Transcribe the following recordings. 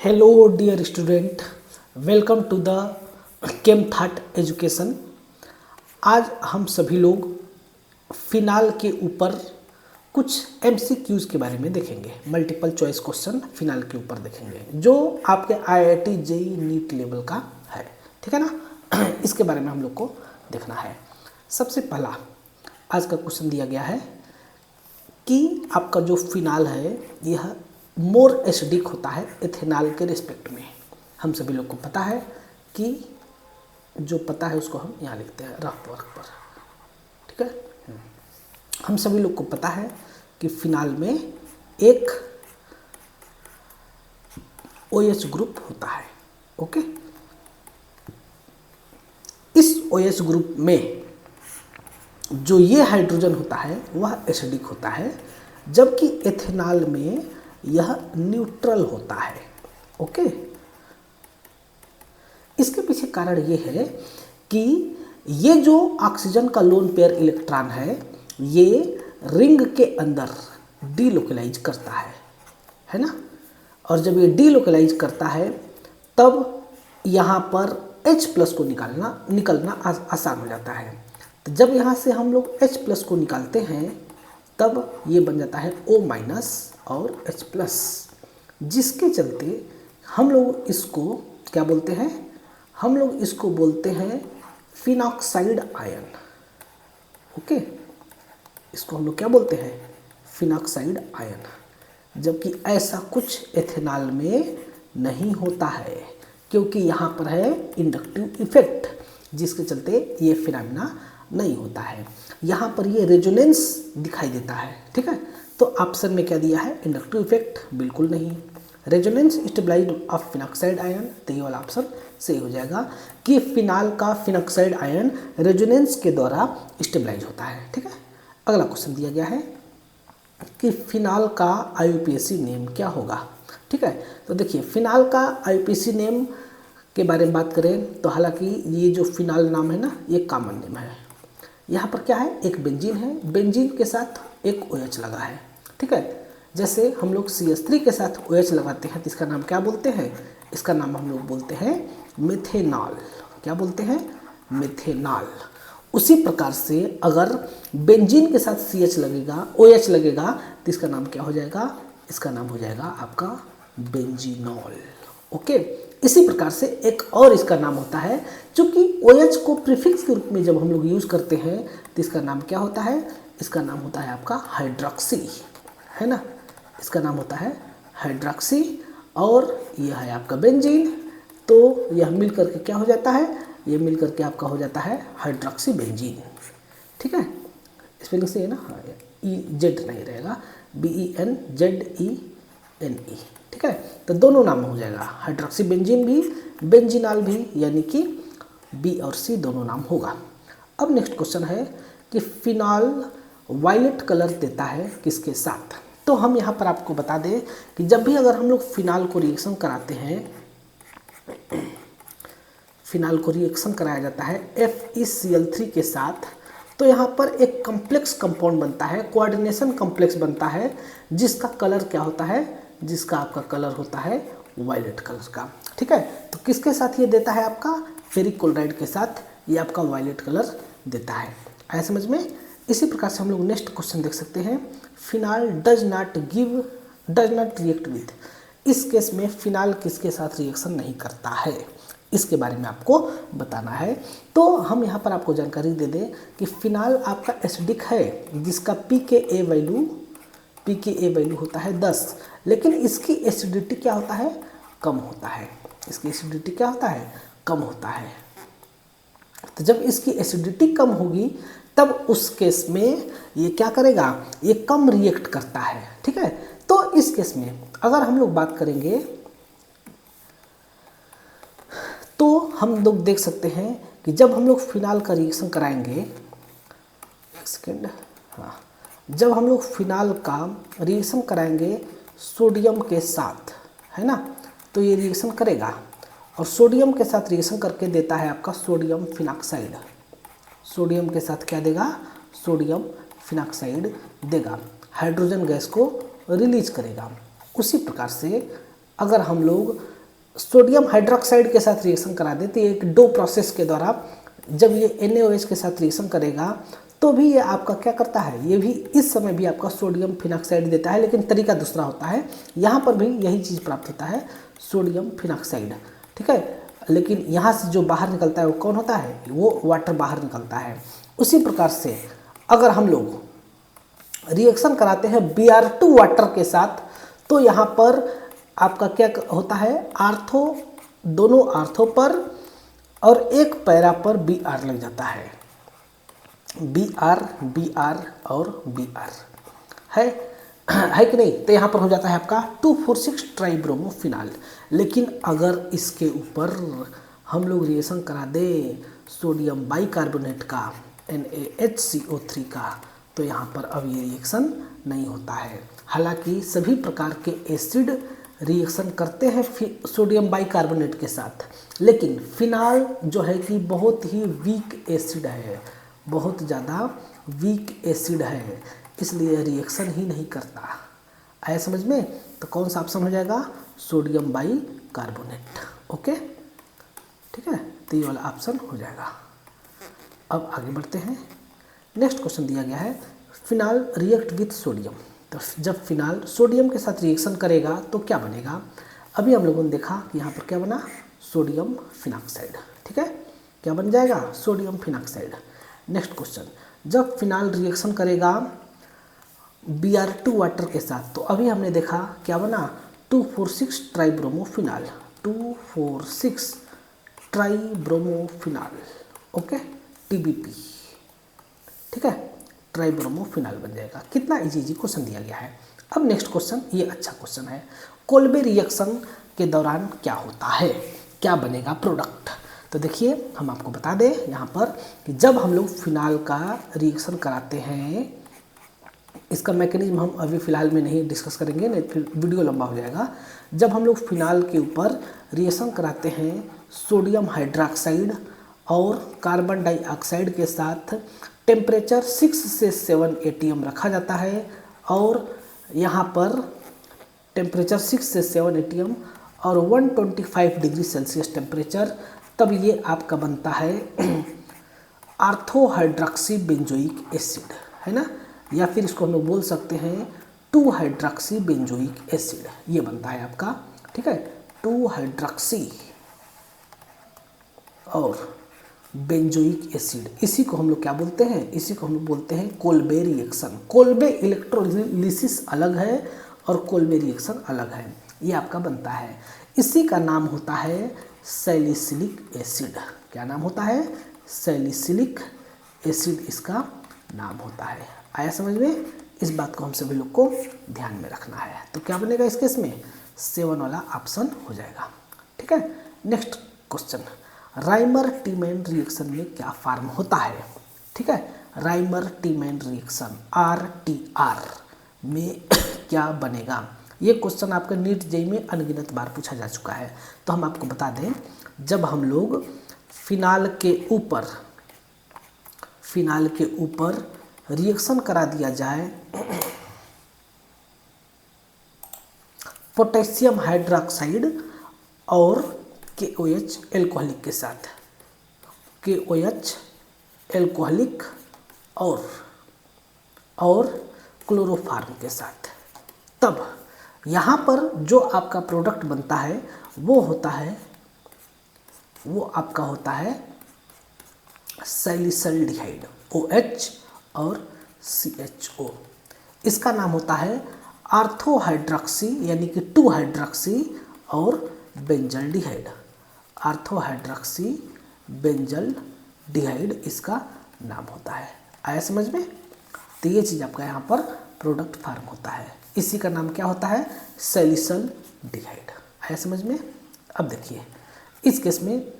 Hello dear student, welcome to the Chem Thought Education. आज हम सभी लोग फिनाल के ऊपर कुछ एमसीक्यूज़ के बारे में देखेंगे। मल्टीपल चॉइस क्वेश्चन फिनाल के ऊपर देखेंगे जो आपके आईआईटी जेईई नीट लेवल का है, ठीक है ना। इसके बारे में हम लोग को देखना है। सबसे पहला आज का क्वेश्चन दिया गया है कि आपका जो फिनाल है यह मोर एसिडिक होता है एथेनॉल के रिस्पेक्ट में। हम सभी लोग को पता है कि जो पता है उसको हम यहाँ लिखते हैं रफ वर्क पर, ठीक है। हम सभी लोग को पता है कि फिनाल में एक OH ग्रुप होता है, ओके। इस OH ग्रुप में जो ये हाइड्रोजन होता है वह एसिडिक होता है, जबकि एथेनॉल में यह न्यूट्रल होता है, ओके। इसके पीछे कारण ये है कि ये जो ऑक्सीजन का लोन पेयर इलेक्ट्रॉन है ये रिंग के अंदर डीलोकलाइज करता है ना। और जब ये डीलोकलाइज करता है तब यहाँ पर H+ को निकलना आसान हो जाता है। तो जब यहाँ से हम लोग H+ को निकालते हैं तब ये बन जाता है O- और H+, जिसके चलते हम लोग इसको क्या बोलते हैं, हम लोग इसको बोलते हैं फिनॉक्साइड आयन, ओके। इसको हम लोग क्या बोलते हैं, फिनॉक्साइड आयन। जबकि ऐसा कुछ एथेनॉल में नहीं होता है क्योंकि यहाँ पर है इंडक्टिव इफेक्ट, जिसके चलते ये फिनोमेना नहीं होता है। यहाँ पर ये रेजोनेंस दिखाई देता है, ठीक है। तो ऑप्शन में क्या दिया है, इंडक्टिव इफेक्ट, बिल्कुल नहीं। Resonance stabilised of phenoxide ion, तो ये वाला ऑप्शन सही हो जाएगा कि फिनाल का फिनॉक्साइड आयन रेजोनेंस के द्वारा स्टेबलाइज होता है, ठीक है। अगला क्वेश्चन दिया गया है कि फिनाल का IUPAC नेम क्या होगा, ठीक है। तो देखिए फिनाल का IUPAC नेम के बारे में बात करें तो हालांकि ये जो फिनाल नाम है ना ये कॉमन नेम है। यहाँ पर क्या है, एक बेंजीन है, बेंजीन के साथ एक OH लगा है, ठीक है। जैसे हम लोग CH3 के साथ OH लगाते हैं तो इसका नाम क्या बोलते हैं, इसका नाम हम लोग बोलते हैं मेथेनॉल। क्या बोलते हैं, मेथेनॉल। उसी प्रकार से अगर बेंजीन के साथ CH लगेगा, OH लगेगा तो इसका नाम क्या हो जाएगा, इसका नाम हो जाएगा आपका बेंजीनॉल, ओके। इसी प्रकार से एक और इसका नाम होता है, चूँकि OH को प्रीफिक्स के रूप में जब हम लोग यूज़ करते हैं तो इसका नाम क्या होता है, इसका नाम होता है आपका हाइड्रोक्सी, है ना। इसका नाम होता है हाइड्रोक्सी और यह है आपका बेंजीन। तो यह मिल करके क्या हो जाता है, ये मिल करके आपका हो जाता है हाइड्रोक्सी बेंजीन, ठीक है। स्पेलिंग से है ना, EZ नहीं रहेगा, BENZENE, ठीक है। तो दोनों नाम हो जाएगा, हाइड्रोक्सी बेंजीन भी, बेंजीनॉल भी, यानी कि B और C दोनों नाम होगा। अब नेक्स्ट क्वेश्चन है कि फिनाल वायलेट कलर देता है किसके साथ। तो हम यहाँ पर आपको बता दें कि जब भी अगर हम लोग फिनाल को रिएक्शन कराते हैं, फिनाल को रिएक्शन कराया जाता है FeCl3 के साथ, तो यहाँ पर एक कॉम्प्लेक्स कंपाउंड बनता है, कोऑर्डिनेशन कॉम्प्लेक्स बनता है, जिसका कलर क्या होता है, जिसका आपका कलर होता है वायलेट कलर का, ठीक है। तो किसके साथ ये देता है, आपका फेरिक क्लोराइड के साथ ये आपका वायलेट कलर देता है। आया समझ में। इसी प्रकार से हम लोग नेक्स्ट क्वेश्चन देख सकते हैं, phenol does not react with. इस केस में फिनाल किसके साथ रिएक्शन नहीं करता है, इसके बारे में आपको बताना है। तो हम यहाँ पर आपको जानकारी दे दें कि फिनाल आपका एसिडिक है, जिसका pKa वैल्यू होता है 10, लेकिन इसकी एसिडिटी क्या होता है, कम होता है। इसकी एसिडिटी क्या होता है, कम होता है। तो जब इसकी एसिडिटी कम होगी तब उस केस में ये क्या करेगा, ये कम रिएक्ट करता है, ठीक है। तो इस केस में अगर हम लोग बात करेंगे तो हम लोग देख सकते हैं कि जब हम लोग फिनाल का रिएक्शन कराएंगे, एक सेकेंड, हाँ, जब हम लोग फिनाल का रिएक्शन कराएंगे सोडियम के साथ, है ना, तो ये रिएक्शन करेगा और सोडियम के साथ रिएक्शन करके देता है आपका सोडियम फिनॉक्साइड। सोडियम के साथ क्या देगा, सोडियम फिनॉक्साइड देगा, हाइड्रोजन गैस को रिलीज करेगा। उसी प्रकार से अगर हम लोग सोडियम हाइड्रोक्साइड के साथ रिएक्शन करा दे तो एक दो प्रोसेस के द्वारा जब ये NaOH के साथ रिएक्शन करेगा तो भी ये आपका क्या करता है, ये भी इस समय भी आपका सोडियम फिनॉक्साइड देता है, लेकिन तरीका दूसरा होता है। यहाँ पर भी यही चीज़ प्राप्त होता है, सोडियम फिनॉक्साइड, ठीक है। लेकिन यहाँ से जो बाहर निकलता है वो कौन होता है, वो वाटर बाहर निकलता है। उसी प्रकार से अगर हम लोग रिएक्शन कराते हैं Br2 वाटर के साथ तो यहाँ पर आपका क्या होता है, आर्थो, दोनों आर्थो पर और एक पैरा पर Br लग जाता है, Br Br और Br है कि नहीं। तो यहाँ पर हो जाता है आपका 2,4,6 ट्राइब्रोमोफिनाल। लेकिन अगर इसके ऊपर हम लोग रिएक्शन करा दें सोडियम बाइकार्बोनेट का NaHCO3 का तो यहाँ पर अब ये रिएक्शन नहीं होता है। हालांकि सभी प्रकार के एसिड रिएक्शन करते हैं सोडियम बाइकार्बोनेट के साथ, लेकिन फिनाल जो है कि बहुत ही वीक एसिड है, बहुत ज़्यादा वीक एसिड है, इसलिए रिएक्शन ही नहीं करता। आया समझ में? तो कौन सा ऑप्शन हो जाएगा, सोडियम बाइकार्बोनेट। ओके, ठीक है, तो ये वाला ऑप्शन हो जाएगा। अब आगे बढ़ते हैं। नेक्स्ट क्वेश्चन दिया गया है, फिनाल रिएक्ट विथ सोडियम। तो जब फिनाल सोडियम के साथ रिएक्शन करेगा तो क्या बनेगा। अभी हम लोगों ने देखा कि यहाँ पर क्या बना, सोडियम फिनॉक्साइड, ठीक है, क्या बन जाएगा, सोडियम फिनॉक्साइड। नेक्स्ट क्वेश्चन, जब फिनाल रिएक्शन करेगा Br2 वाटर के साथ तो अभी हमने देखा क्या बना, 2,4,6 ट्राइब्रोमोफिनाल, 2,4,6 ट्राइब्रोमोफिनाल, ओके, TBP, ठीक है, ट्राइब्रोमोफिनाल बन जाएगा। कितना इजी क्वेश्चन दिया गया है। अब नेक्स्ट क्वेश्चन, ये अच्छा क्वेश्चन है, कोल्बे रिएक्शन के दौरान क्या होता है, क्या बनेगा प्रोडक्ट। तो देखिए हम आपको बता दें यहाँ पर कि जब हम लोग फिनाल का रिएक्शन कराते हैं, इसका मैकेनिज्म हम अभी फ़िलहाल में नहीं डिस्कस करेंगे, नहीं फिर वीडियो लंबा हो जाएगा। जब हम लोग फिनाल के ऊपर रिएक्शन कराते हैं सोडियम हाइड्रोक्साइड और कार्बन डाइऑक्साइड के साथ, टेम्परेचर 6 से 7 ATM रखा जाता है और यहाँ पर टेम्परेचर 6 से 7 ATM और 125 डिग्री सेल्सियस टेम्परेचर, तब ये आपका बनता है आर्थो हाइड्रोक्सी बेंजोइक एसिड, है ना, या फिर इसको हम लोग बोल सकते हैं 2 हाइड्रोक्सी बेंजोइक एसिड, ये बनता है आपका, ठीक है, 2 हाइड्रोक्सी और बेंजोइक एसिड। इसी को हम लोग क्या बोलते हैं, इसी को हम लोग बोलते हैं कोल्बे रिएक्शन। कोल्बे इलेक्ट्रोलिसिस अलग है और कोल्बे रिएक्शन अलग है, ये आपका बनता है। इसी का नाम होता है सैलिसिलिक एसिड। क्या नाम होता है, सैलिसिलिक एसिड इसका नाम होता है। आया समझ में? इस बात को हम सभी लोग को ध्यान में रखना है। तो क्या बनेगा इस केस में, 7 वाला ऑप्शन हो जाएगा, ठीक है। नेक्स्ट क्वेश्चन, राइमर टीमैन रिएक्शन में क्या फॉर्म होता है, ठीक है, राइमर टीमैन रिएक्शन RTR में क्या बनेगा। ये क्वेश्चन आपके नीट जेई में अनगिनत बार पूछा जा चुका है। तो हम आपको बता दें, जब हम लोग फिनाल के ऊपर रिएक्शन करा दिया जाए पोटेशियम हाइड्रोक्साइड और KOH एल्कोहलिक के साथ, KOH एल्कोहलिक और क्लोरोफार्म के साथ, तब यहाँ पर जो आपका प्रोडक्ट बनता है वो आपका होता है सैलिसल्डिहाइड, OH और CHO। इसका नाम होता है आर्थो हाइड्रोक्सी यानी कि 2 हाइड्रोक्सी और बेंजल्डिहाइड, आर्थो हाइड्रोक्सी बेंजल्डिहाइड इसका नाम होता है। आया समझ में? तो ये चीज़ आपका यहाँ पर प्रोडक्ट फॉर्म होता है, इसी का नाम क्या होता है, सैलिसल्डिहाइड। आया समझ में? अब देखिए इस केस में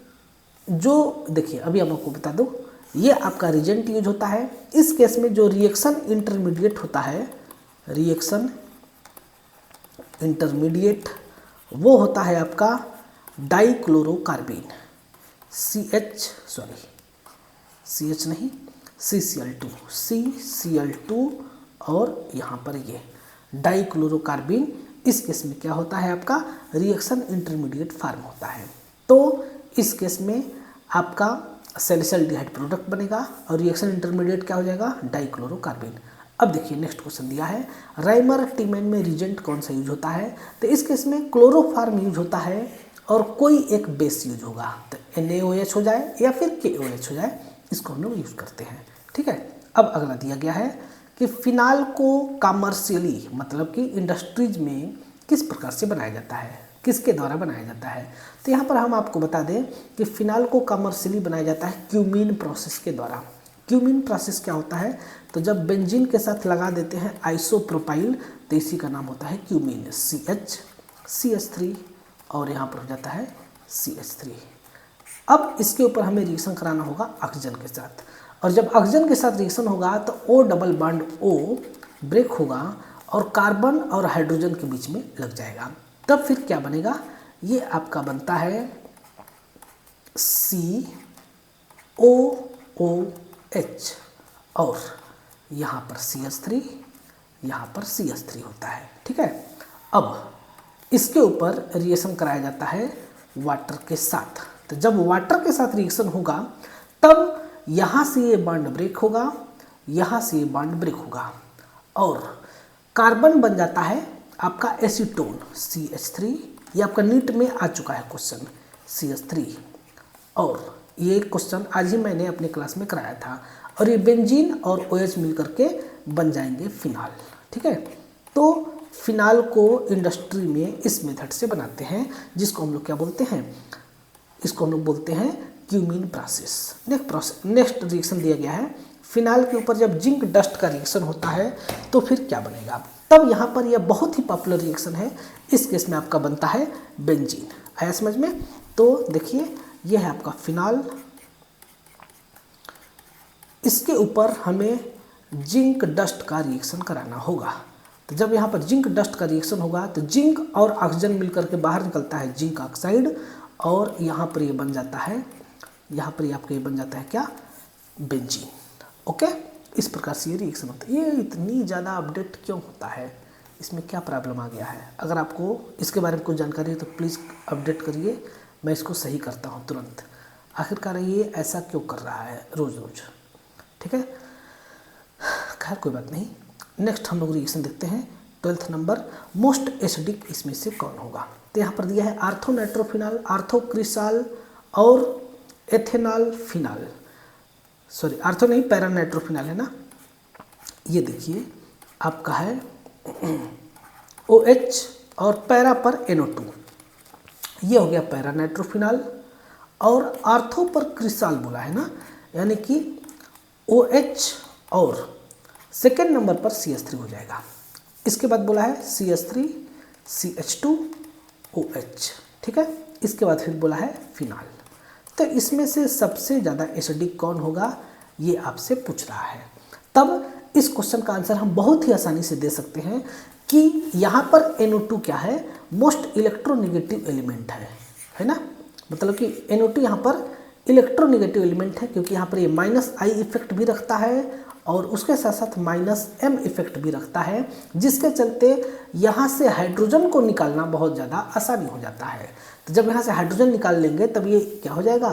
जो, देखिए अभी हम आपको बता दूं, ये आपका रिजेंट यूज होता है। इस केस में जो रिएक्शन इंटरमीडिएट होता है, रिएक्शन इंटरमीडिएट, वो होता है आपका डाइक्लोरोकार्बिन, CCl2 और यहाँ पर ये डाइक्लोरोकार्बिन, इस केस में क्या होता है, आपका रिएक्शन इंटरमीडिएट फॉर्म होता है। तो इस केस में आपका सैलिसाइल्डिहाइड प्रोडक्ट बनेगा और रिएक्शन इंटरमीडिएट क्या हो जाएगा, डाइक्लोरोकार्बन। अब देखिए नेक्स्ट क्वेश्चन दिया है, राइमर टीमैन में रिजेंट कौन सा यूज होता है। तो इस केस में क्लोरोफॉर्म यूज होता है और कोई एक बेस यूज होगा, तो NaOH हो जाए या फिर KOH हो जाए, इसको हम लोग यूज करते हैं। ठीक है, अब अगला दिया गया है कि फिनाल को कमर्शियली मतलब कि इंडस्ट्रीज में किस प्रकार से बनाया जाता है, किसके द्वारा बनाया जाता है। तो यहाँ पर हम आपको बता दें कि फिनाल को कमर्शियली बनाया जाता है क्यूमीन प्रोसेस के द्वारा। क्यूमीन प्रोसेस क्या होता है, तो जब बेंजीन के साथ लगा देते हैं आइसोप्रोपाइल तो इसी का नाम होता है क्यूमीन, CH3 और यहाँ पर हो जाता है CH3। अब इसके ऊपर हमें रिएक्शन कराना होगा ऑक्सीजन के साथ, और जब ऑक्सीजन के साथ रिएक्शन होगा तो O double bond O break होगा और कार्बन और हाइड्रोजन के बीच में लग जाएगा। तब फिर क्या बनेगा, ये आपका बनता है COOH और यहाँ पर CH3, यहाँ पर CH3 होता है। ठीक है, अब इसके ऊपर रिएक्शन कराया जाता है वाटर के साथ। तो जब वाटर के साथ रिएक्शन होगा तब यहाँ से ये बॉन्ड ब्रेक होगा, यहाँ से ये बॉन्ड ब्रेक होगा और कार्बन बन जाता है आपका एसीटोन CH3। ये आपका नीट में आ चुका है क्वेश्चन CH3, और ये क्वेश्चन आज ही मैंने अपने क्लास में कराया था। और ये बेंजीन और OH मिल करके बन जाएंगे फिनाल। ठीक है, तो फिनाल को इंडस्ट्री में इस मेथड से बनाते हैं, जिसको हम लोग क्या बोलते हैं, इसको हम लोग बोलते हैं क्यूमीन प्रोसेस। नेक्स्ट रिएक्शन दिया गया है, फिनाल के ऊपर जब जिंक डस्ट का रिएक्शन होता है तो फिर क्या बनेगा। तब यहाँ पर यह बहुत ही पॉपुलर रिएक्शन है, इस केस में आपका बनता है बेंजीन। आया समझ में। तो देखिए यह है आपका फिनाल, इसके ऊपर हमें जिंक डस्ट का रिएक्शन कराना होगा। तो जब यहाँ पर जिंक डस्ट का रिएक्शन होगा तो जिंक और ऑक्सीजन मिलकर के बाहर निकलता है जिंक ऑक्साइड, और यहाँ पर ये बन जाता है, यहाँ पर ये आपका ये बन जाता है क्या, बेंजीन। ओके, इस प्रकार से ये रिएक्शन होता है। ये इतनी ज़्यादा अपडेट क्यों होता है, इसमें क्या प्रॉब्लम आ गया है। अगर आपको इसके बारे में कुछ जानकारी है तो प्लीज़ अपडेट करिए, मैं इसको सही करता हूँ तुरंत। आखिरकार ये ऐसा क्यों कर रहा है रोज़ रोज़। ठीक है, खैर कोई बात नहीं। नेक्स्ट हम लोग रिएक्शन देखते हैं 12th नंबर, मोस्ट एसिडिक इसमें से कौन होगा। तो यहाँ पर दिया है आर्थोनाइट्रोफिनाल, आर्थोक्रिसाल और एथेनॉल फिनाल, सॉरी आर्थो नहीं पैरानाइट्रोफिनाल है ना। ये देखिए आपका है OH और पैरा पर NO2, ये हो गया पैरानाइट्रोफिनाल, और आर्थो पर क्रिसाल बोला है ना, यानी कि OH और सेकेंड नंबर पर CH3 हो जाएगा। इसके बाद बोला है CH3 CH2 OH। ठीक है, इसके बाद फिर बोला है फिनाल। तो इसमें से सबसे ज़्यादा एसिडिक कौन होगा, ये आपसे पूछ रहा है। तब इस क्वेश्चन का आंसर हम बहुत ही आसानी से दे सकते हैं कि यहाँ पर NO2 क्या है, मोस्ट इलेक्ट्रोनेगेटिव एलिमेंट है ना। मतलब कि NO2 यहाँ पर इलेक्ट्रोनेगेटिव एलिमेंट है, क्योंकि यहाँ पर ये -I इफेक्ट भी रखता है और उसके साथ साथ -M इफेक्ट भी रखता है, जिसके चलते यहाँ से हाइड्रोजन को निकालना बहुत ज़्यादा आसानी हो जाता है। तो जब यहाँ से हाइड्रोजन निकाल लेंगे तब ये क्या हो जाएगा,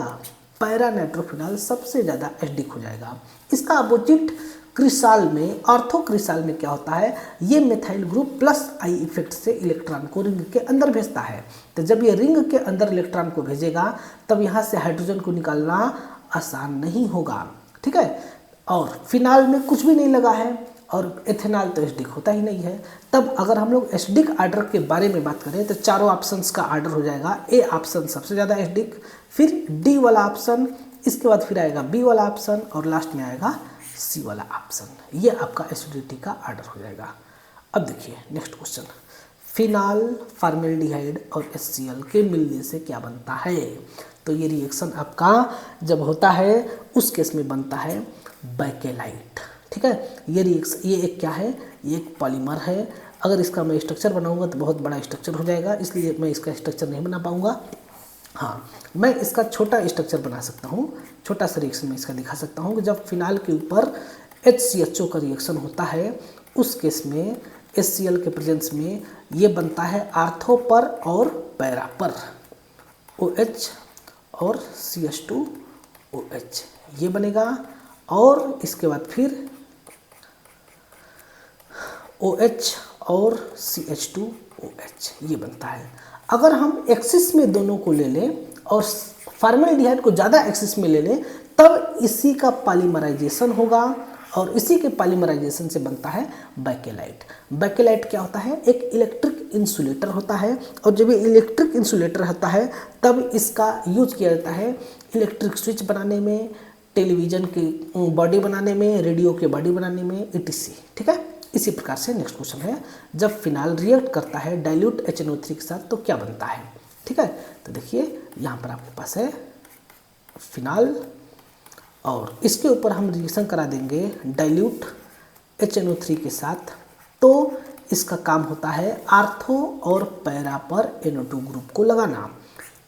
पैरानाइट्रोफिनाल सबसे ज़्यादा एसिडिक हो जाएगा। इसका अपोजिट क्रिसाल में, ऑर्थोक्रिसाल में क्या होता है, ये मिथाइल ग्रुप +I इफेक्ट से इलेक्ट्रॉन को रिंग के अंदर भेजता है। तो जब ये रिंग के अंदर इलेक्ट्रॉन को भेजेगा तब यहाँ से हाइड्रोजन को निकालना आसान नहीं होगा। ठीक है, और फिनाल में कुछ भी नहीं लगा है और एथेनॉल तो एसिडिक होता ही नहीं है। तब अगर हम लोग एसिडिक ऑर्डर के बारे में बात करें तो चारों ऑप्शंस का ऑर्डर हो जाएगा, A ऑप्शन सबसे ज़्यादा एसिडिक, फिर D वाला ऑप्शन, इसके बाद फिर आएगा B वाला ऑप्शन और लास्ट में आएगा C वाला ऑप्शन। ये आपका एसिडिटी का ऑर्डर हो जाएगा। अब देखिए नेक्स्ट क्वेश्चन, फिनाल फॉर्मेल्डिहाइड और HCl के मिलने से क्या बनता है। तो ये रिएक्शन आपका जब होता है उस केस में बनता है बैकेलाइट। ठीक है, ये रिएक्शन, ये एक क्या है, ये एक पॉलीमर है। अगर इसका मैं स्ट्रक्चर बनाऊंगा तो बहुत बड़ा स्ट्रक्चर हो जाएगा, इसलिए मैं इसका स्ट्रक्चर नहीं बना पाऊंगा। हाँ, मैं इसका छोटा स्ट्रक्चर बना सकता हूँ, छोटा सा रिएक्शन में इसका दिखा सकता हूँ कि जब फिनाल के ऊपर HCHO का रिएक्शन होता है उस केस में HCl के प्रेजेंस में ये बनता है आर्थो पर और पैरा पर, OH और CH2OH ये बनेगा। और इसके बाद फिर OH और CH2OH ये बनता है। अगर हम एक्सिस में दोनों को ले लें और फॉर्मल्डिहाइड को ज़्यादा एक्सिस में ले लें तब इसी का पॉलीमराइजेशन होगा और इसी के पॉलीमराइजेशन से बनता है बैकेलाइट। बैकेलाइट क्या होता है? एक इलेक्ट्रिक इंसुलेटर होता है और जब ये इलेक्ट्रिक इंसुलेटर होता है तब इसका यूज किया जाता है इलेक्ट्रिक स्विच बनाने में, टेलीविज़न की बॉडी बनाने में, रेडियो के बॉडी बनाने में, etc। ठीक है। इसी प्रकार से नेक्स्ट क्वेश्चन है, जब फिनाल रिएक्ट करता है डाइल्यूट HNO3 के साथ तो क्या बनता है? ठीक है, तो देखिए यहाँ पर आपके पास है फिनाल और इसके ऊपर हम रिएक्शन करा देंगे डाइल्यूट HNO3 के साथ, तो इसका काम होता है आर्थो और पैरा पर NO2 ग्रुप को लगाना।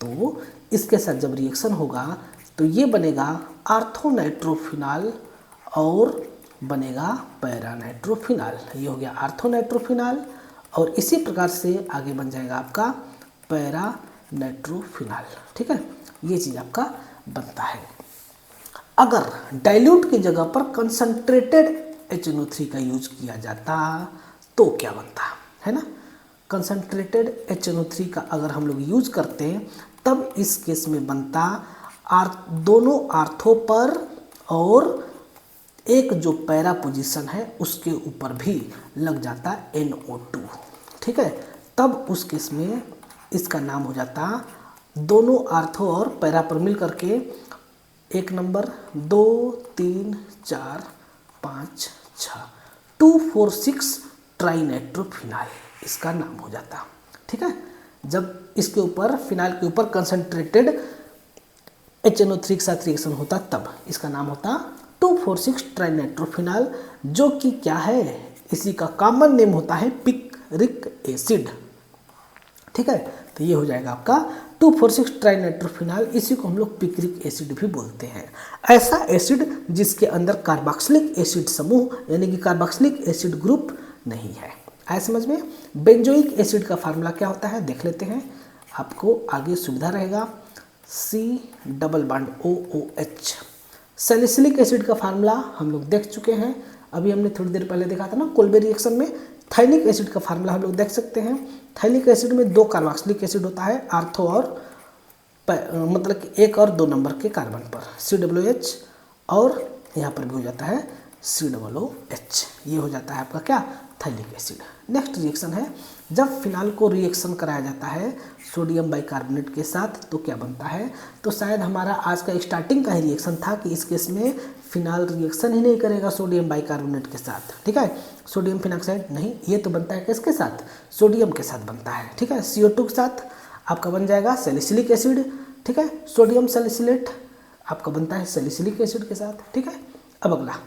तो इसके साथ जब रिएक्शन होगा तो ये बनेगा आर्थो नाइट्रोफिनाल और बनेगा पैरा नाइट्रोफिनाल। ये हो गया आर्थो नाइट्रोफिनाल और इसी प्रकार से आगे बन जाएगा आपका पैरा नाइट्रोफिनाल। ठीक है, ये चीज़ आपका बनता है। अगर डाइल्यूट की जगह पर कंसंट्रेटेड HNO3 का यूज किया जाता तो क्या बनता है ना? कंसंट्रेटेड HNO3 का अगर हम लोग यूज करते हैं तब इस केस में बनता दोनों आर्थो पर और एक जो पैरा पोजीशन है उसके ऊपर भी लग जाता NO2। ठीक है, तब उस केस में इसका नाम हो जाता दोनों आर्थो और पैरा पर मिल करके 1 नंबर 2 3 4 5 6 2,4,6 ट्राइनाइट्रोफिनाल इसका नाम हो जाता। ठीक है, जब इसके ऊपर फिनाल के ऊपर कंसंट्रेटेड HNO3 के साथ रिएक्शन होता तब इसका नाम होता 2,4,6 ट्राइनाइट्रोफिनाल, जो कि क्या है? इसी का कॉमन नेम होता है पिक्रिक एसिड। ठीक है, तो ये हो जाएगा आपका 2,4,6 ट्राइनाइट्रोफिनाल। इसी को हम लोग पिक्रिक एसिड भी बोलते हैं। ऐसा एसिड जिसके अंदर कार्बोक्सिलिक एसिड समूह यानी कि कार्बोक्सिलिक एसिड ग्रुप नहीं है। आया समझ में? बेंजोइक एसिड का फार्मूला क्या होता है देख लेते हैं, आपको आगे सुविधा रहेगा। C+OOH। सैलिसिलिक एसिड का फार्मूला हम लोग देख चुके हैं, अभी हमने थोड़ी देर पहले देखा था ना कोल्बे रिएक्शन में। थाइलिक एसिड का फार्मूला हम लोग देख सकते हैं। थाइलिक एसिड में 2 कार्बोक्सिलिक एसिड होता है आर्थो और मतलब कि 1 और 2 नंबर के कार्बन पर COOH और यहाँ पर भी हो जाता है COOH। ये हो जाता है आपका क्या? थाइलिक एसिड। नेक्स्ट रिएक्शन है, जब फिनाल को रिएक्शन कराया जाता है सोडियम बाइकार्बोनेट के साथ तो क्या बनता है? तो शायद हमारा आज का स्टार्टिंग का ही रिएक्शन था कि इस केस में फिनाल रिएक्शन ही नहीं करेगा सोडियम बाइकार्बोनेट के साथ। ठीक है, सोडियम फिनॉक्साइड नहीं, ये तो बनता है किसके साथ? सोडियम के साथ बनता है। ठीक है, CO2 के साथ आपका बन जाएगा सैलिसिलिक एसिड। ठीक है, सोडियम सैलिसिलेट आपका बनता है सैलिसिलिक एसिड के साथ। ठीक है, अब अगला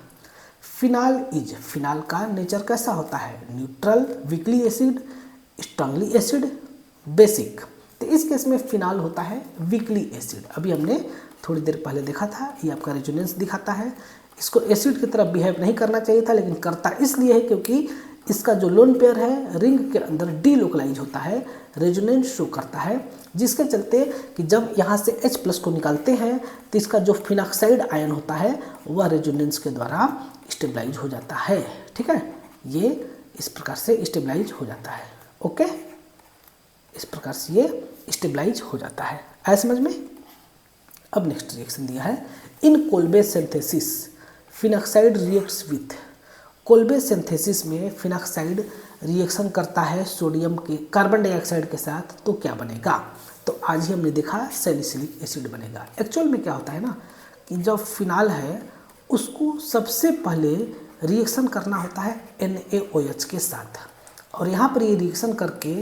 फिनाल का नेचर कैसा होता है? Neutral, weekly acid, strongly acid, basic. तो इस केस में फिनाल होता है वीकली एसिड। अभी हमने थोड़ी देर पहले देखा था, ये आपका रेजोनेंस दिखाता है। इसको एसिड की तरफ बिहेव नहीं करना चाहिए था लेकिन करता इसलिए है क्योंकि इसका जो लोन पेयर है रिंग के अंदर डीलोकलाइज होता है, रेजोनेंस शो करता है, जिसके चलते कि जब यहाँ से H+ को निकालते हैं तो इसका जो फिनॉक्साइड आयन होता है वह रेजोनेंस के द्वारा स्टेबलाइज हो जाता है। ठीक है, ये इस प्रकार से स्टेबलाइज हो जाता है। ओके, इस प्रकार से ये स्टेबलाइज हो जाता है। आया समझ में? अब नेक्स्ट रिएक्शन दिया है, in Kolbe synthesis phenoxide reacts with. Kolbe synthesis में फिनॉक्साइड रिएक्शन करता है सोडियम के कार्बन डाइऑक्साइड के साथ तो क्या बनेगा? तो आज ही हमने देखा सैलिसिलिक एसिड बनेगा। एक्चुअल में क्या होता है ना कि जब फिनाल है उसको सबसे पहले रिएक्शन करना होता है NaOH के साथ और यहाँ पर ये रिएक्शन करके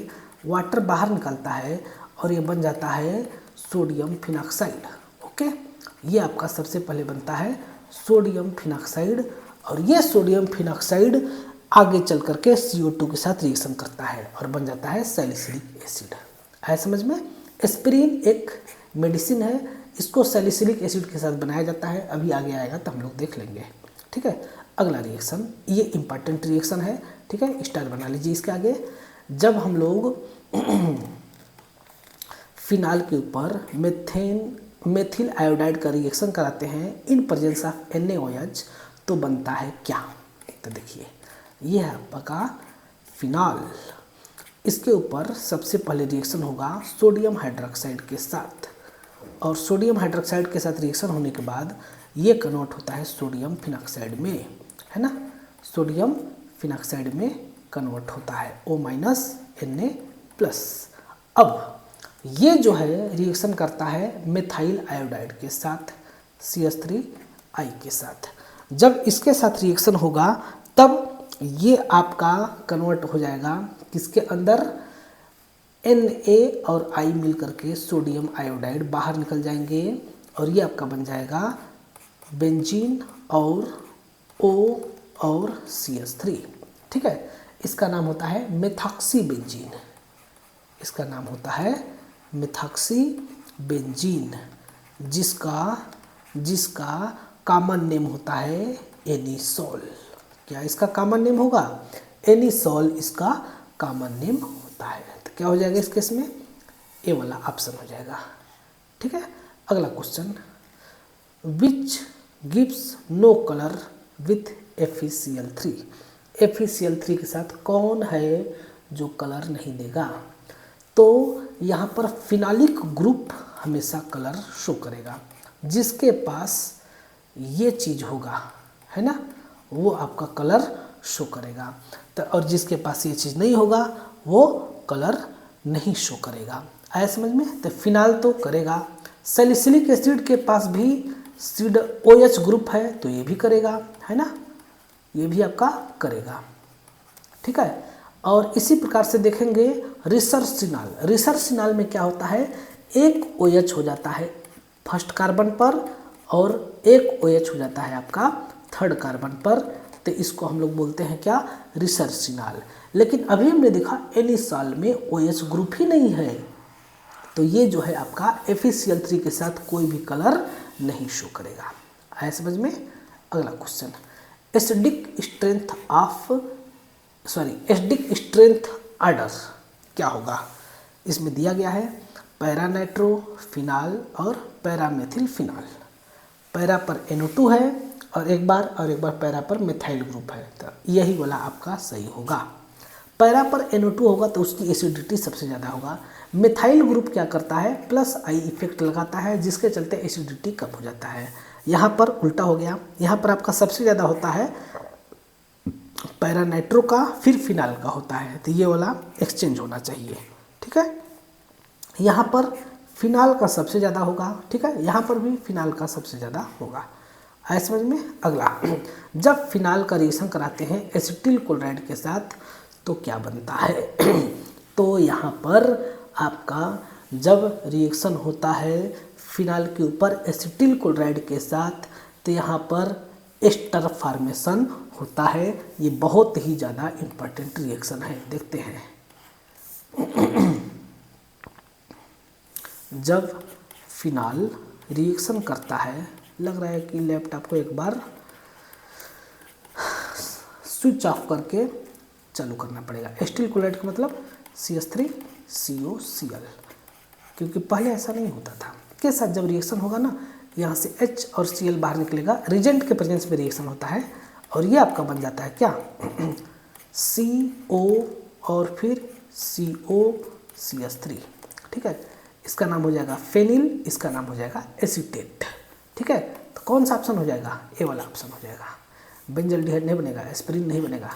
वाटर बाहर निकलता है और ये बन जाता है सोडियम फिनॉक्साइड। ओके, ये आपका सबसे पहले बनता है सोडियम फिनॉक्साइड और ये सोडियम फिनॉक्साइड आगे चल करके CO2 के साथ रिएक्शन करता है और बन जाता है सैलिसिलिक एसिड। आया समझ में? एस्पिरिन एक मेडिसिन है, इसको सैलिसिलिक एसिड के साथ बनाया जाता है। अभी आगे आएगा तो हम लोग देख लेंगे। ठीक है, अगला रिएक्शन, ये इंपॉर्टेंट रिएक्शन है, ठीक है, स्टार बना लीजिए इसके आगे। जब हम लोग फिनाल के ऊपर मेथिल आयोडाइड का रिएक्शन कराते हैं इन प्रेजेंस ऑफ NaOH तो बनता है क्या? तो देखिए ये है आपका फिनाल। इसके ऊपर सबसे पहले रिएक्शन होगा सोडियम हाइड्रोक्साइड के साथ, और सोडियम हाइड्रोक्साइड के साथ रिएक्शन होने के बाद ये कन्वर्ट होता है सोडियम फिनॉक्साइड में, है ना, सोडियम फिनॉक्साइड में कन्वर्ट होता है O- Na+। अब ये जो है रिएक्शन करता है मेथाइल आयोडाइड के साथ CH3I के साथ। जब इसके साथ रिएक्शन होगा तब ये आपका कन्वर्ट हो जाएगा किसके अंदर, Na और I मिल करके सोडियम आयोडाइड बाहर निकल जाएंगे और ये आपका बन जाएगा बेंजीन और O और CH3, ठीक है। इसका नाम होता है मेथॉक्सी बेंजीन, इसका नाम होता है मेथॉक्सी बेंजीन, जिसका कॉमन नेम होता है एनिसोल। क्या इसका कॉमन नेम होगा? एनिसोल इसका कॉमन नेम होता है। तो क्या हो जाएगा इस केस में? ए वाला ऑप्शन हो जाएगा, ठीक है। अगला question, which gives no colour with FeCl3। FeCl3 के साथ कौन है जो कलर नहीं देगा? तो यहाँ पर फिनालिक ग्रुप हमेशा कलर शो करेगा। जिसके पास ये चीज़ होगा, है ना, वो आपका कलर शो करेगा। तो और जिसके पास ये चीज़ नहीं होगा वो कलर नहीं शो करेगा। आया समझ में? तो फिनाल तो करेगा। सैलिसिलिक एसिड के पास भी सिड OH ग्रुप है तो ये भी करेगा, है ना, ये भी आपका करेगा, ठीक है। और इसी प्रकार से देखेंगे रिसर्सिनाल। रिसर्सिनाल में क्या होता है, एक OH हो जाता है फर्स्ट कार्बन पर और एक OH हो जाता है आपका थर्ड कार्बन पर, तो इसको हम लोग बोलते हैं क्या, रिसर्सिनाल। लेकिन अभी हमने देखा एनिसॉल में OH ग्रुप ही नहीं है, तो ये जो है आपका FeCl3 के साथ कोई भी कलर नहीं शो करेगा। आया समझ में? अगला क्वेश्चन, एसिडिक स्ट्रेंथ ऑर्डर क्या होगा? इसमें दिया गया है पैरा नाइट्रो फिनाल और पैरामेथिल फिनाल। पैरा पर NO2 है और एक बार पैरा पर मिथाइल ग्रुप है, तो यही वाला आपका सही होगा। पैरा पर NO2 होगा तो उसकी एसिडिटी सबसे ज़्यादा होगा। मिथाइल ग्रुप क्या करता है, +I इफेक्ट लगाता है, जिसके चलते एसिडिटी कम हो जाता है। यहाँ पर उल्टा हो गया, यहाँ पर आपका सबसे ज़्यादा होता है पैरा नाइट्रो का, फिर फिनाल का होता है, तो ये वाला एक्सचेंज होना चाहिए, ठीक है। यहाँ पर फिनाल का सबसे ज़्यादा होगा, ठीक है, यहाँ पर भी फिनाल का सबसे ज़्यादा होगा। आया समझ में? अगला, जब फिनाल का रिएक्शन कराते हैं एसिटिल क्लोराइड के साथ तो क्या बनता है? तो यहाँ पर आपका जब रिएक्शन होता है फिनाल के ऊपर एसिटिल क्लोराइड के साथ तो यहाँ पर एस्टर फॉर्मेशन होता है। ये बहुत ही ज़्यादा इम्पोर्टेंट रिएक्शन है, देखते हैं। जब फिनाल रिएक्शन करता है, लग रहा है कि लैपटॉप को एक बार स्विच ऑफ करके चालू करना पड़ेगा। एसिटिल क्लोराइड का मतलब CH3COCl, क्योंकि पहले ऐसा नहीं होता था। के साथ जब रिएक्शन होगा ना, यहाँ से H और Cl बाहर निकलेगा, रिजेंट के प्रेजेंस में रिएक्शन होता है और ये आपका बन जाता है क्या, CO और फिर COCH3, ठीक है। इसका नाम हो जाएगा फेनिल, इसका नाम हो जाएगा एसीटेट, ठीक है। तो कौन सा ऑप्शन हो जाएगा? ए वाला ऑप्शन हो जाएगा। बेंजल्डिहाइड नहीं बनेगा, एस्पिरिन नहीं बनेगा,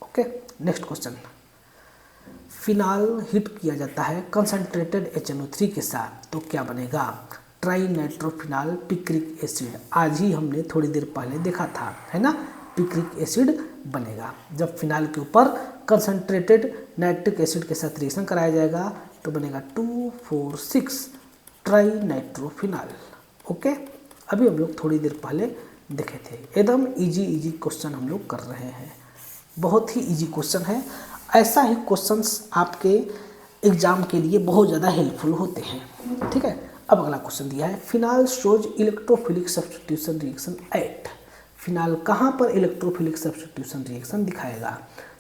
okay. Next question, phenol heat किया जाता है कंसनट्रेटेड HNO3 के साथ तो क्या बनेगा? Try nitrophenol picric acid. आज ही हमने थोड़ी देर पहले देखा था, है ना, पिक्रिक एसिड बनेगा। जब फिनाल के ऊपर कंसनट्रेटेड नाइट्रिक एसिड के साथ रिएक्शन कराया जाएगा तो बनेगा 2,4,6 ट्राई नाइट्रोफिनाल, ओके। अभी हम लोग थोड़ी देर पहले देखे थे। एकदम इजी क्वेश्चन हम लोग कर रहे हैं, बहुत ही इजी क्वेश्चन है। ऐसा ही क्वेश्चंस आपके एग्जाम के लिए बहुत ज़्यादा हेल्पफुल होते हैं, ठीक है। अब अगला क्वेश्चन दिया है, phenol shows electrophilic substitution reaction at. Phenol कहाँ पर इलेक्ट्रोफिलिक सब्स्टिट्यूशन रिएक्शन दिखाएगा?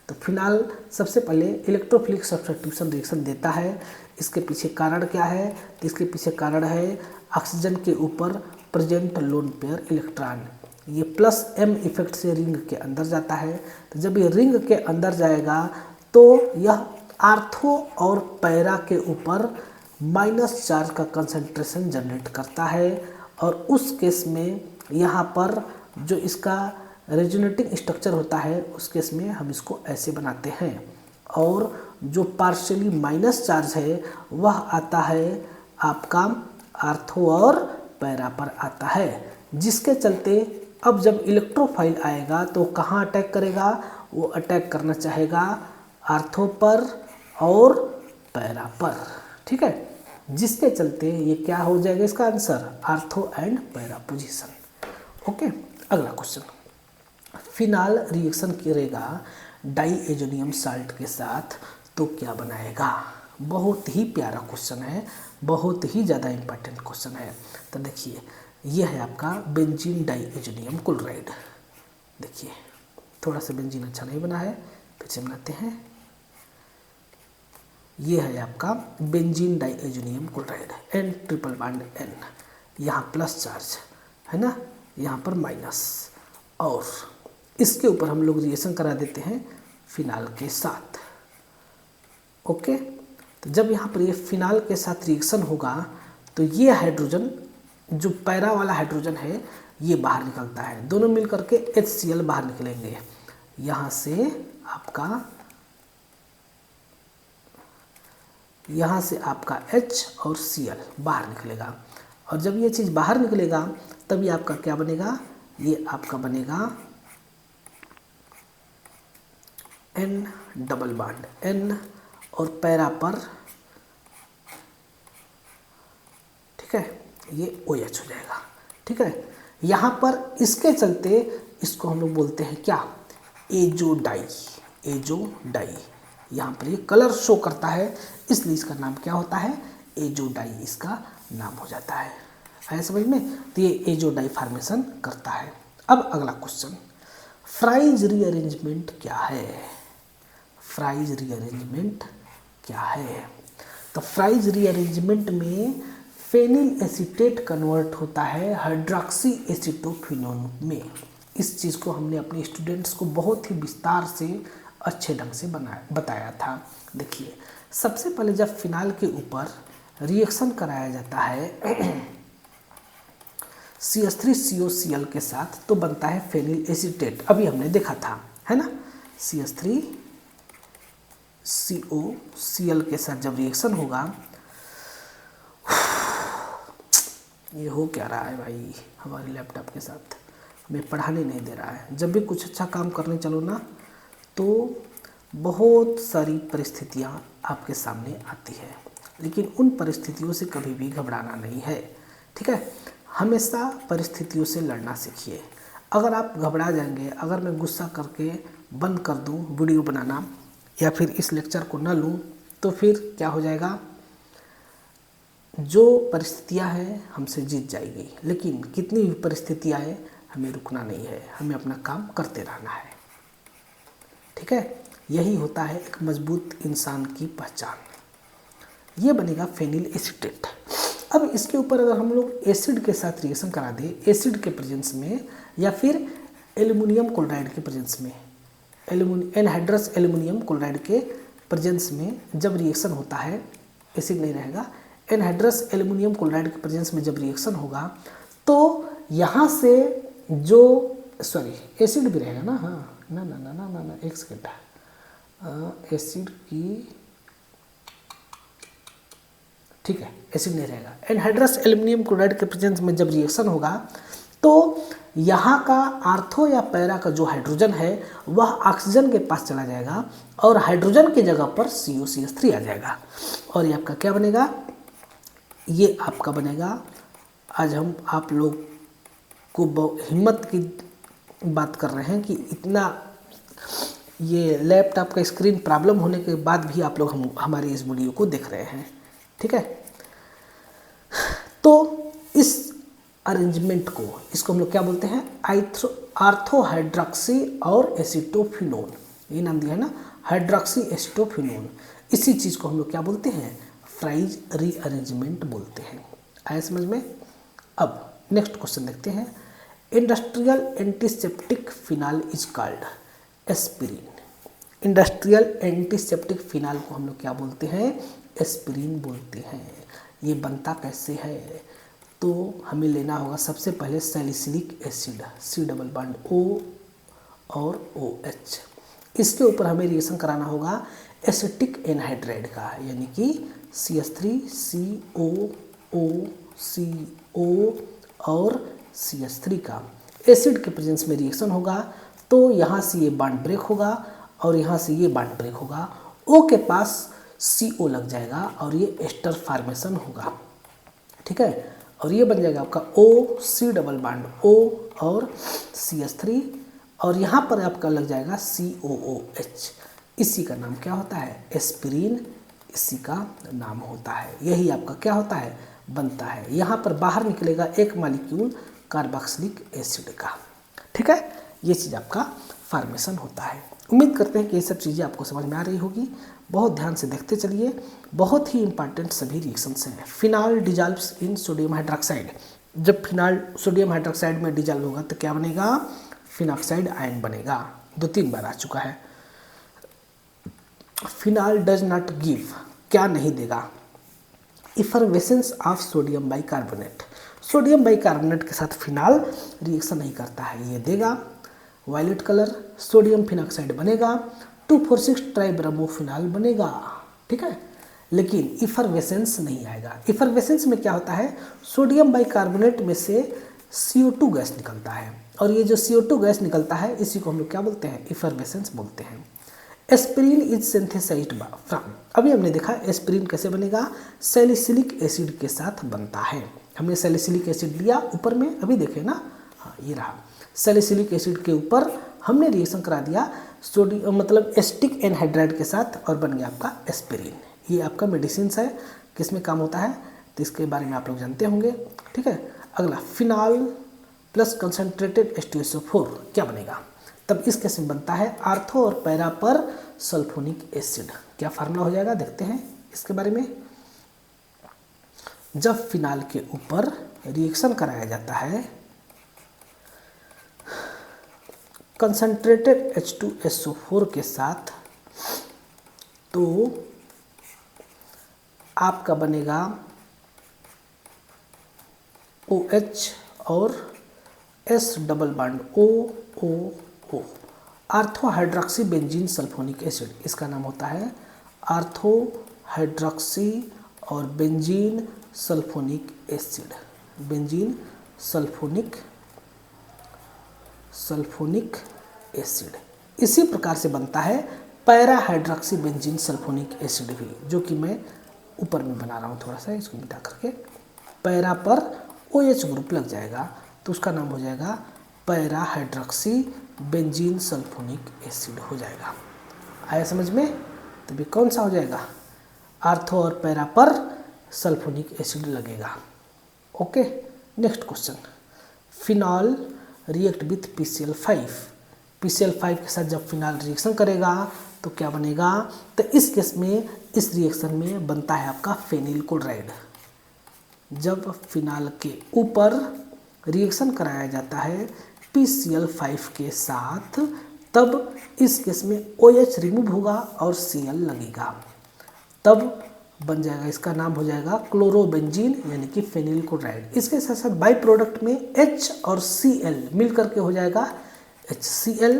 तो फिनाल सबसे पहले इलेक्ट्रोफिलिक सब्स्टिट्यूशन रिएक्शन देता है। इसके पीछे कारण क्या है? तो इसके पीछे कारण है ऑक्सीजन के ऊपर प्रेजेंट लोन पेयर इलेक्ट्रॉन। ये प्लस m इफेक्ट से रिंग के अंदर जाता है। तो जब ये रिंग के अंदर जाएगा तो यह आर्थो और पैरा के ऊपर माइनस चार्ज का कंसंट्रेशन जनरेट करता है, और उस केस में यहाँ पर जो इसका रेजोनेटिंग स्ट्रक्चर होता है उस केस में हम इसको ऐसे बनाते हैं, और जो पार्शियली माइनस चार्ज है वह आता है आपका आर्थो और पैरा पर आता है, जिसके चलते अब जब इलेक्ट्रोफाइल आएगा तो कहाँ अटैक करेगा? वो अटैक करना चाहेगा आर्थो पर और पैरा पर, ठीक है, जिसके चलते ये क्या हो जाएगा? इसका answer ortho and para position. Okay, अगला क्वेश्चन, फिनाल रिएक्शन करेगा डाईएजोनियम साल्ट के साथ तो क्या बनाएगा? बहुत ही प्यारा क्वेश्चन है, बहुत ही ज़्यादा इम्पोर्टेंट क्वेश्चन है। तो देखिए, ये है आपका बेंजीन डाईएजोनियम क्लोराइड। देखिए थोड़ा सा बेंजीन अच्छा नहीं बना है, फिर से बनाते हैं। ये है आपका benzene diazonium chloride, N triple bond N, यहाँ प्लस चार्ज है ना, यहाँ पर माइनस, और इसके ऊपर हम लोग रिएक्शन करा देते हैं फिनाल के साथ। ओके, तो जब यहाँ पर ये फिनाल के साथ रिएक्शन होगा तो ये हाइड्रोजन, जो पैरा वाला हाइड्रोजन है, ये बाहर निकलता है, दोनों मिल करके HCl बाहर निकलेंगे। यहाँ से आपका H और Cl बाहर निकलेगा, और जब ये चीज़ बाहर निकलेगा तभी आपका क्या बनेगा? ये आपका बनेगा N डबल बॉन्ड N और पैरा पर, ठीक है, ये OH हो जाएगा, ठीक है। यहाँ पर इसके चलते इसको हम लोग बोलते हैं क्या? एजोडाई। एजोडाई, यहाँ पर ये कलर शो करता है, इसलिए इसका नाम क्या होता है? एजोडाई इसका नाम हो जाता है। आया समझ में? तो ये एजोडाई फॉर्मेशन करता है। अब अगला क्वेश्चन, फ्राइज रीअरेंजमेंट क्या है? फ्राइज रीअरेंजमेंट क्या है? तो फ्राइज रीअरेंजमेंट में फेनिल एसीटेट कन्वर्ट होता है हाइड्रॉक्सी एसीटोफिनोन में। इस चीज़ को हमने अपने स्टूडेंट्स को बहुत ही विस्तार से अच्छे ढंग से बताया था। देखिए, सबसे पहले जब फिनाल के ऊपर रिएक्शन कराया जाता है CH3COCl के साथ तो बनता है फेनिल एसीटेट। अभी हमने देखा था, है ना, CH3COCl के साथ जब रिएक्शन होगा, ये हो क्या रहा है भाई हमारे लैपटॉप के साथ, हमें पढ़ाने नहीं दे रहा है। जब भी कुछ अच्छा काम करने चलो ना तो बहुत सारी परिस्थितियाँ आपके सामने आती है, लेकिन उन परिस्थितियों से कभी भी घबराना नहीं है, ठीक है। हमेशा परिस्थितियों से लड़ना सीखिए। अगर आप घबरा जाएंगे, अगर मैं गुस्सा करके बंद कर दूं वीडियो बनाना या फिर इस लेक्चर को न लूं, तो फिर क्या हो जाएगा? जो परिस्थितियां हैं हमसे जीत जाएगी, लेकिन कितनी भी परिस्थितियां आए हमें रुकना नहीं है, हमें अपना काम करते रहना है, ठीक है। यही होता है एक मजबूत इंसान की पहचान। ये बनेगा फेनिल एसीटेट। अब इसके ऊपर अगर हम लोग एसिड के साथ रिएक्शन करा दें, एसिड के प्रेजेंस में या फिर एल्युमिनियम क्लोराइड के प्रेजेंस में, एनहाइड्रस एल्युमिनियम क्लोराइड के प्रेजेंस में जब रिएक्शन होता है, एसिड नहीं रहेगा, एनहाइड्रस एल्युमिनियम क्लोराइड के प्रेजेंस में जब रिएक्शन होगा तो यहाँ से जो एसिड भी रहेगा ना, हाँ ना ना ना ना ना, ना एक सेकेंड, एसिड की, ठीक है, एसिड नहीं रहेगा। एनहाइड्रस एल्युमिनियम क्लोराइड के प्रेजेंस में जब रिएक्शन होगा तो यहाँ का आर्थो या पैरा का जो हाइड्रोजन है वह ऑक्सीजन के पास चला जाएगा और हाइड्रोजन की जगह पर COCH3 आ जाएगा, और ये आपका क्या बनेगा? ये आपका बनेगा, आज हम आप लोग को हिम्मत की बात कर रहे हैं कि इतना ये लैपटॉप का स्क्रीन प्रॉब्लम होने के बाद भी आप लोग हमारी इस वीडियो को देख रहे हैं, ठीक है। तो इस अरेंजमेंट को, इसको हम लोग क्या बोलते हैं? आर्थो हाइड्रॉक्सी और एसीटोफिनोन। ये नाम दिया है ना, हाइड्रोक्सी एसिटोफिनोन। इसी चीज़ को हम लोग क्या बोलते हैं, फ्राइज रीअरेंजमेंट बोलते हैं। आया समझ में। अब नेक्स्ट क्वेश्चन देखते हैं। Industrial antiseptic phenol is called aspirin. Industrial antiseptic phenol को हम लोग क्या बोलते हैं, एस्पिरिन बोलते हैं। ये बनता कैसे है, तो हमें लेना होगा सबसे पहले salicylic acid, C double bond O और OH। इसके ऊपर हमें रिएक्शन कराना होगा एसिटिक एनहाइड्राइड का, यानी कि CH3COO और CH3 का एसिड के प्रेजेंस में रिएक्शन होगा। तो यहाँ से ये बॉन्ड ब्रेक होगा और यहाँ से ये बॉन्ड ब्रेक होगा, O के पास CO लग जाएगा और ये एस्टर फॉर्मेशन होगा, ठीक है। और ये बन जाएगा आपका OC डबल बॉन्ड O और CH3 और यहाँ पर आपका लग जाएगा COOH। इसी का नाम क्या होता है, एस्पिरिन, इसी का नाम होता है। यही आपका क्या होता है, बनता है। यहाँ पर बाहर निकलेगा एक मॉलिक्यूल कार्बोक्सिलिक एसिड का, ठीक है। ये चीज़ आपका फॉर्मेशन होता है। उम्मीद करते हैं कि ये सब चीज़ें आपको समझ में आ रही होगी। बहुत ध्यान से देखते चलिए, बहुत ही इंपॉर्टेंट सभी रिएक्शंस हैं। Phenol dissolves in sodium hydroxide. जब फिनाल सोडियम हाइड्रोक्साइड में डिजॉल्व होगा तो क्या बनेगा, फिनॉक्साइड आयन बनेगा। 2-3 बार आ चुका है। फिनाल डज नॉट गिव, क्या नहीं देगा, effervescence of sodium bicarbonate. Sodium bicarbonate के साथ फिनाल रिएक्शन नहीं करता है, ये देगा वायलेट कलर, सोडियम फिनॉक्साइड बनेगा, 2,4,6 ट्राइब्रोमोफिनाल बनेगा, ठीक है। लेकिन इफरवेसेंस नहीं आएगा। इफरवेसेंस में क्या होता है, सोडियम बाइकार्बोनेट में से CO2 गैस निकलता है और ये जो CO2 गैस निकलता है इसी को हम लोग क्या बोलते हैं, इफरवेसेंस बोलते हैं। एस्पिरिन इज सिंथेसाइज्ड फ्रॉम, अभी हमने देखा एस्पिरिन कैसे बनेगा, सैलिसिलिक एसिड के साथ बनता है। हमने सैलिसिलिक एसिड लिया ऊपर में, अभी देखे ना, हाँ ये रहा। सैलिसिलिक एसिड के ऊपर हमने रिएक्शन करा दिया सोडियम मतलब एसिटिक एनहाइड्राइड के साथ और बन गया आपका एस्पिरिन। ये आपका मेडिसिन है, किस में काम होता है तो इसके बारे में आप लोग जानते होंगे, ठीक है। अगला, फिनाल प्लस कंसनट्रेटेड H2SO4 क्या बनेगा, तब इस केस में बनता है आर्थो और पैरा पर सल्फोनिक एसिड। क्या फार्मूला हो जाएगा, देखते हैं इसके बारे में। जब फिनाल के ऊपर रिएक्शन कराया जाता है कंसनट्रेटेड H2SO4 के साथ, तो आपका बनेगा OH और S double bond OOO, ortho hydroxy benzene sulphonic acid. इसका नाम होता है आर्थो हाइड्रोक्सी और benzene sulphonic acid, benzene sulphonic acid. इसी प्रकार से बनता है para hydroxy benzene sulphonic acid भी, जो कि मैं ऊपर में बना रहा हूँ, थोड़ा सा इसको मिटा करके। पैरा पर OH ग्रुप लग जाएगा तो उसका नाम हो जाएगा para hydroxy benzene sulphonic acid हो जाएगा। आया समझ में, तभी कौन सा हो जाएगा, आर्थो और पैरा पर सल्फोनिक एसिड लगेगा। Okay, next question. Phenol react with PCl5। PCl5 के साथ जब फिनाल रिएक्शन करेगा तो क्या बनेगा, तो इस केस में इस रिएक्शन में बनता है आपका फेनिल क्लोराइड। जब फिनाल के ऊपर रिएक्शन कराया जाता है PCl5 के साथ, तब इस केस में OH रिमूव होगा और Cl लगेगा, तब बन जाएगा, इसका नाम हो जाएगा क्लोरोबेंजीन यानी कि फेनिल क्लोराइड। इसके साथ साथ बाई प्रोडक्ट में H और Cl मिल करके हो जाएगा HCl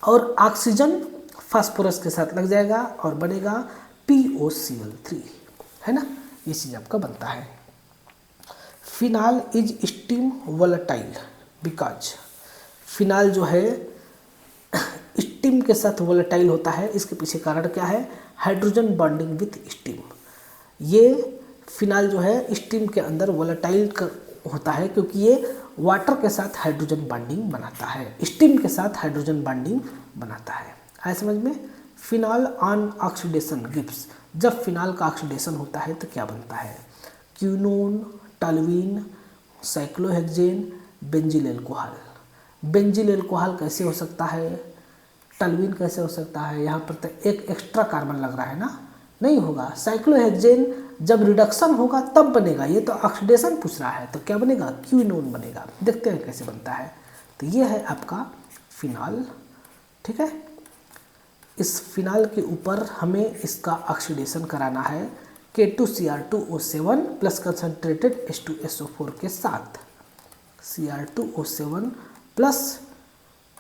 और ऑक्सीजन फास्फोरस के साथ लग जाएगा और बनेगा POCl3, है ना। ये चीज़ आपका बनता है। Phenol is steam volatile because, phenol जो है स्टीम के साथ वोलेटाइल होता है। इसके पीछे कारण क्या है, हाइड्रोजन बॉन्डिंग विथ स्टीम। ये फिनाल जो है स्टीम के अंदर वोलेटाइल होता है क्योंकि ये वाटर के साथ हाइड्रोजन बॉन्डिंग बनाता है, स्टीम के साथ हाइड्रोजन बॉन्डिंग बनाता है। आया समझ में। फिनाल ऑन ऑक्सीडेशन गिव्स, जब फिनाल का ऑक्सीडेशन होता है तो क्या बनता है, क्यूनोन, टॉल्यूइन, साइक्लोहेक्सेन, बेंजील अल्कोहल। बेंजील अल्कोहल कैसे हो सकता है, टलुइन कैसे हो सकता है, यहाँ पर तो एक एक्स्ट्रा कार्बन लग रहा है ना, नहीं होगा। साइक्लोहेक्सेन जब रिडक्शन होगा तब बनेगा, ये तो ऑक्सीडेशन पूछ रहा है, तो क्या बनेगा, क्विनोन बनेगा। देखते हैं कैसे बनता है। तो ये है आपका फिनाल, ठीक है। इस फिनाल के ऊपर हमें इसका ऑक्सीडेशन कराना है K2Cr2O7 प्लस कंसनट्रेटेड H2SO4 के साथ। Cr2O7 प्लस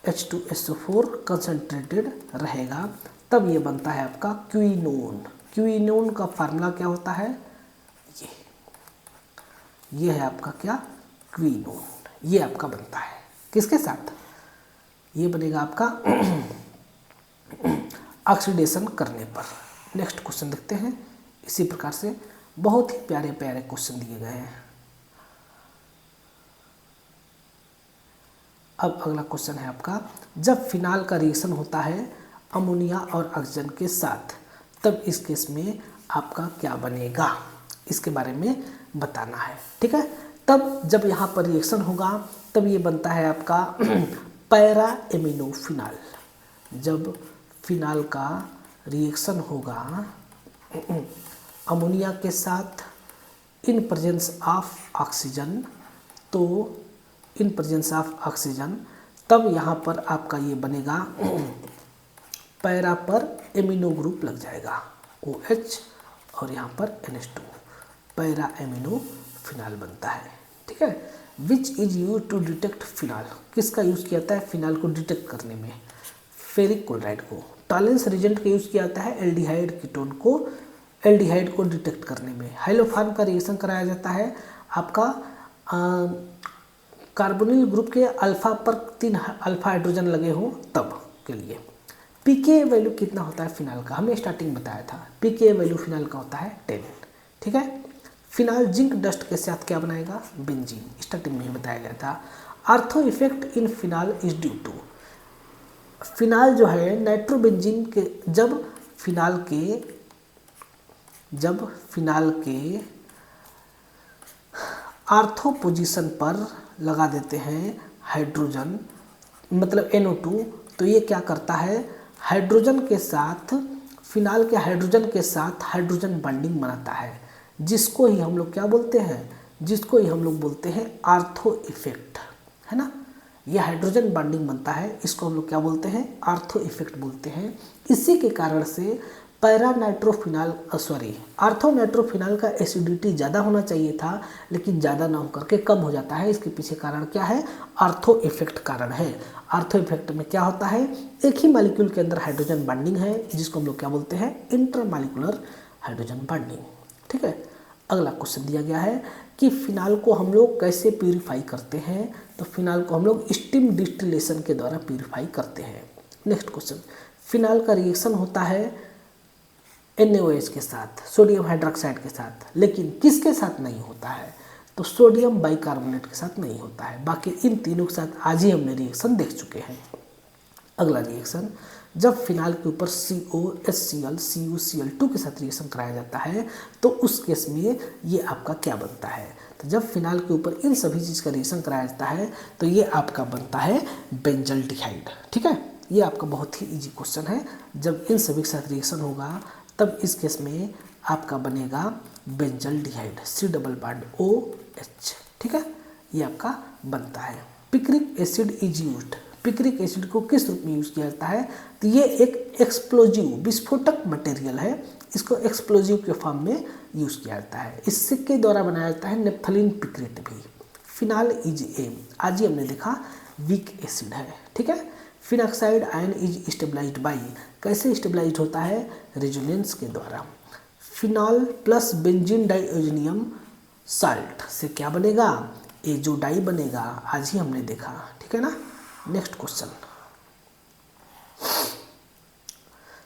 H2SO4 कंसनट्रेटेड रहेगा, तब ये बनता है आपका क्विनोन। क्विनोन का फार्मूला क्या होता है, ये है आपका क्या, क्विनोन। ये आपका बनता है किसके साथ, ये बनेगा आपका ऑक्सीडेशन करने पर। नेक्स्ट क्वेश्चन देखते हैं। इसी प्रकार से बहुत ही प्यारे प्यारे क्वेश्चन दिए गए हैं। अब अगला क्वेश्चन है आपका, जब फिनाल का रिएक्शन होता है अमोनिया और ऑक्सीजन के साथ, तब इस केस में आपका क्या बनेगा, इसके बारे में बताना है, ठीक है। तब जब यहाँ पर रिएक्शन होगा तब ये बनता है आपका पैरा एमिनो फिनाल। जब फिनाल का रिएक्शन होगा अमोनिया के साथ इन प्रेजेंस ऑफ ऑक्सीजन, तो इन प्रेजेंस ऑफ ऑक्सीजन, तब यहाँ पर आपका ये बनेगा पैरा पर एमिनो ग्रुप लग जाएगा OH और यहाँ पर NH2, पैरा एमिनो फिनाल बनता है, ठीक है। Which is use to detect phenol, किसका यूज़ किया जाता है फिनाल को डिटेक्ट करने में, फेरिक क्लोराइड को। टॉलेंस रिएजेंट का यूज़ किया जाता है एल्डिहाइड कीटोन को, एल्डिहाइड को डिटेक्ट करने में। हाइलोफार्म का रिएक्शन कराया जाता है आपका कार्बोनिल ग्रुप के अल्फा पर 3 अल्फा हाइड्रोजन लगे हो तब के लिए। पीके वैल्यू कितना होता है फिनाल का, हमने स्टार्टिंग बताया था, पीके वैल्यू फिनाल का होता है 10, ठीक है। फिनाल जिंक डस्ट के साथ क्या बनाएगा, बेंजीन, स्टार्टिंग में बताया गया था। Ortho effect in phenol is due to, phenol जो है नाइट्रोबेंजीन के जब फिनाल के आर्थो पोजीशन पर लगा देते हैं हाइड्रोजन, मतलब NO2, तो ये क्या करता है, हाइड्रोजन के साथ, फिनाल के हाइड्रोजन के साथ हाइड्रोजन बॉन्डिंग बनाता है, जिसको ही हम लोग क्या बोलते हैं, जिसको ही हम लोग बोलते हैं आर्थो इफेक्ट, है ना। ये हाइड्रोजन बॉन्डिंग बनता है, इसको हम लोग क्या बोलते हैं, आर्थो इफेक्ट बोलते हैं। इसी के कारण से आर्थो नाइट्रोफिनाल का एसिडिटी ज़्यादा होना चाहिए था, लेकिन ज़्यादा ना होकर के कम हो जाता है। इसके पीछे कारण क्या है, आर्थो इफेक्ट कारण है। आर्थो इफेक्ट में क्या होता है, एक ही मॉलिक्यूल के अंदर हाइड्रोजन बॉन्डिंग है, जिसको हम लोग क्या बोलते हैं, इंटरमॉलिक्यूलर हाइड्रोजन बॉन्डिंग, ठीक है। अगला क्वेश्चन दिया गया है कि फिनाल को हम लोग कैसे प्यूरिफाई करते हैं, तो फिनाल को हम लोग स्टीम डिस्टिलेशन के द्वारा प्यूरिफाई करते हैं। नेक्स्ट क्वेश्चन, फिनाल का रिएक्शन होता है NaOH के साथ, सोडियम हाइड्रोक्साइड के साथ, लेकिन किसके साथ नहीं होता है, तो सोडियम बाइकार्बोनेट के साथ नहीं होता है। बाकी इन तीनों के साथ आज ही हमने रिएक्शन देख चुके हैं। अगला रिएक्शन, जब फिनाल के ऊपर COHCl CuCl2 के साथ रिएक्शन कराया जाता है, तो उस केस में ये आपका क्या बनता है, तो जब फिनाल के ऊपर इन सभी चीज़ का रिएक्शन कराया जाता है तो ये आपका बनता है बेंजल्डिहाइड, ठीक है। ये आपका बहुत ही इजी क्वेश्चन है। जब इन सभी के साथ रिएक्शन होगा तब इस केस में आपका बनेगा बेंजल्डिहाइड, C+OH, ठीक है। ये आपका बनता है। Picric acid is used, picric acid को किस रूप में यूज़ किया जाता है, तो ये एक एक्सप्लोजिव विस्फोटक मटेरियल है, इसको एक्सप्लोजिव के फॉर्म में यूज़ किया जाता है। इससे के द्वारा बनाया जाता है नेप्थलीन पिक्रेट भी। फिनाल इज आज ही हमने देखा वीक एसिड है, ठीक है। Phenoxide ion is stabilised by, कैसे स्टेबलाइज होता है, रेजोनेंस के द्वारा। Phenol plus benzene diazonium salt से क्या बनेगा, एजोडाई बनेगा, आज ही हमने देखा, ठीक है ना। Next question,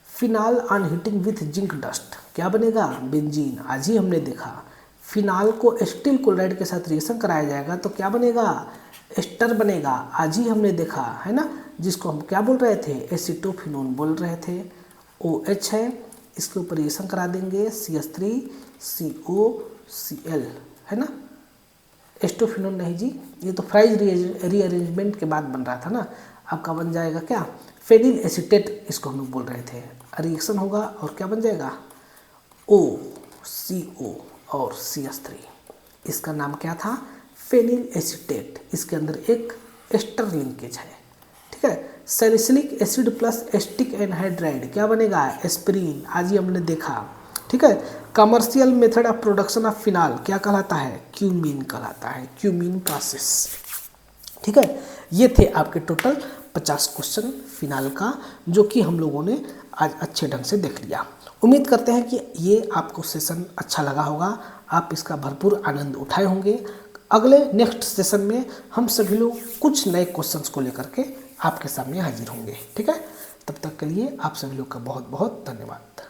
phenol on heating with zinc dust क्या बनेगा, बेंजीन, आज ही हमने देखा। फिनाल को स्टील क्लोराइड के साथ रिएक्शन कराया जाएगा तो क्या बनेगा, एस्टर बनेगा, आज ही हमने देखा, है ना, जिसको हम क्या बोल रहे थे, एसिटोफिनोन बोल रहे थे। OH है, इसके ऊपर रिएक्शन करा देंगे CH3COCl, है ना। एस्टोफिनोन नहीं जी, ये तो फ्राइज रीअरेंजमेंट के बाद बन रहा था ना, आपका बन जाएगा क्या, फेनिल एसीटेट, इसको हम लोग बोल रहे थे। रिएक्शन होगा और क्या बन जाएगा, OCO और CH3। इसका नाम क्या था, फेनिल एसीटेट। इसके अंदर एक एस्टर लिंकेज है, ठीक है। Salicylic acid plus acetic anhydride क्या बनेगा, एस्पिरिन। आज ही हमने देखा, ठीक है। Commercial method of production of phenol क्या कहलाता है, क्यूमीन कहलाता है, क्यूमीन प्रोसेस, ठीक है। ये थे आपके टोटल 50 क्वेश्चन फिनाल का, जो कि हम लोगों ने आज अच्छे ढंग से देख लिया। उम्मीद करते हैं कि ये आपको सेशन अच्छा लगा होगा, आप इसका भरपूर आनंद उठाए होंगे। अगले नेक्स्ट सेशन में हम सभी लोग कुछ नए क्वेश्चंस को लेकर के आपके सामने हाजिर होंगे, ठीक है। तब तक के लिए आप सभी लोग का बहुत बहुत धन्यवाद।